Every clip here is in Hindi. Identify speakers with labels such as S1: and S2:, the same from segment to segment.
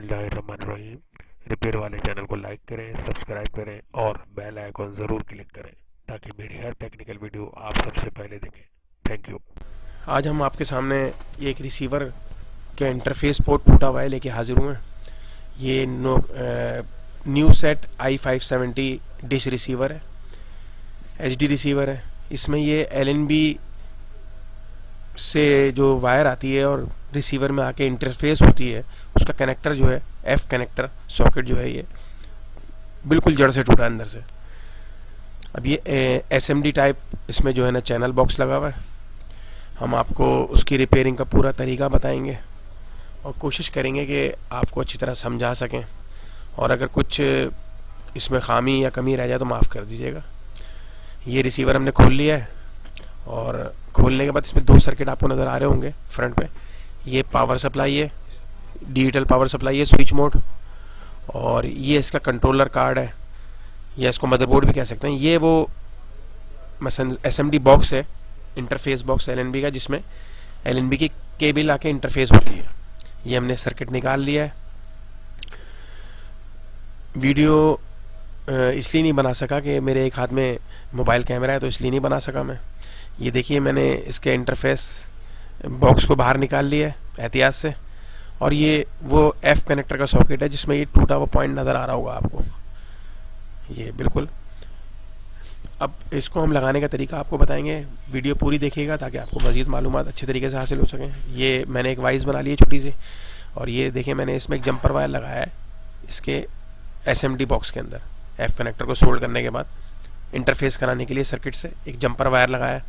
S1: बिस्मिल्लाहिर्रहमानिर्रहीम। रिपेयर वाले चैनल को लाइक करें, सब्सक्राइब करें और बेल आइकॉन ज़रूर क्लिक करें ताकि मेरी हर टेक्निकल वीडियो आप सबसे पहले देखें। Thank you.
S2: आज हम आपके सामने एक रिसीवर के इंटरफेस पोर्ट टूटा हुआ है लेके हाजिर हुए हैं। ये new set i570 dish receiver है, HD रिसीवर है। इसमें ये LNB से जो वायर आती है और रिसीवर में आके इंटरफेस होती है, उसका कनेक्टर जो है F कनेक्टर सॉकेट जो है ये बिल्कुल जड़ से टूटा है अंदर से। अब ये SMD टाइप इसमें जो है ना चैनल बॉक्स लगा हुआ है। हम आपको उसकी रिपेयरिंग का पूरा तरीका बताएंगे और कोशिश करेंगे कि आपको अच्छी तरह समझा सकें, और अगर कुछ इसमें खामी या कमी रह जाए तो माफ़ कर दीजिएगा। ये रिसीवर हमने खोल लिया है और खोलने के बाद इसमें दो सर्किट आपको नज़र आ रहे होंगे फ्रंट पे। ये पावर सप्लाई है, डिजिटल पावर सप्लाई है, स्विच मोड, और ये इसका कंट्रोलर कार्ड है या इसको मदरबोर्ड भी कह सकते हैं। ये वो मसलन SMD बॉक्स है, इंटरफेस बॉक्स LNB का, जिसमें LNB की केबल आके इंटरफेस होती है। ये हमने सर्किट निकाल लिया है। वीडियो इसलिए नहीं बना सका कि मेरे एक हाथ में मोबाइल कैमरा है, तो इसलिए नहीं बना सका मैं। ये देखिए मैंने इसके इंटरफेस बॉक्स को बाहर निकाल लिया है एहतियात से, और ये वो F कनेक्टर का सॉकेट है जिसमें ये टूटा हुआ पॉइंट नज़र आ रहा होगा आपको, ये बिल्कुल। अब इसको हम लगाने का तरीका आपको बताएंगे, वीडियो पूरी देखिएगा ताकि आपको मज़ीद मालूमात अच्छे तरीके से हासिल हो सकें। ये मैंने एक वाइस बना ली है छोटी सी, और ये देखिए मैंने इसमें एक जंपर वायर लगाया है इसके SMD बॉक्स के अंदर। F कनेक्टर को सोल्ड करने के बाद इंटरफेस कराने के लिए सर्किट से एक जंपर वायर लगाया।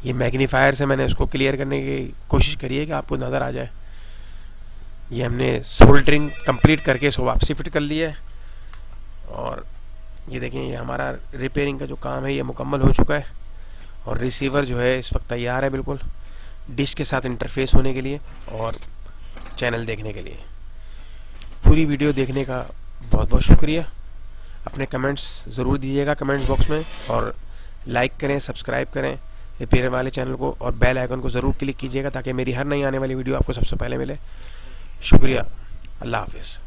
S2: ये मैग्नीफायर से मैंने इसको क्लियर करने की कोशिश करी है कि आपको नज़र आ जाए। ये हमने सोल्डरिंग कंप्लीट करके इसको वापसी फिट कर लिया है, और ये देखें ये हमारा रिपेयरिंग का जो काम है ये मुकम्मल हो चुका है, और रिसीवर जो है इस वक्त तैयार है बिल्कुल डिश के साथ इंटरफेस होने के लिए और चैनल देखने के लिए। पूरी वीडियो देखने का बहुत बहुत शुक्रिया। अपने कमेंट्स ज़रूर दीजिएगा कमेंट्स बॉक्स में, और लाइक करें, सब्सक्राइब करें रिपेयर वाले चैनल को, और बेल आइकन को ज़रूर क्लिक कीजिएगा ताकि मेरी हर नई आने वाली वीडियो आपको सबसे पहले मिले। शुक्रिया। अल्लाह हाफिज़।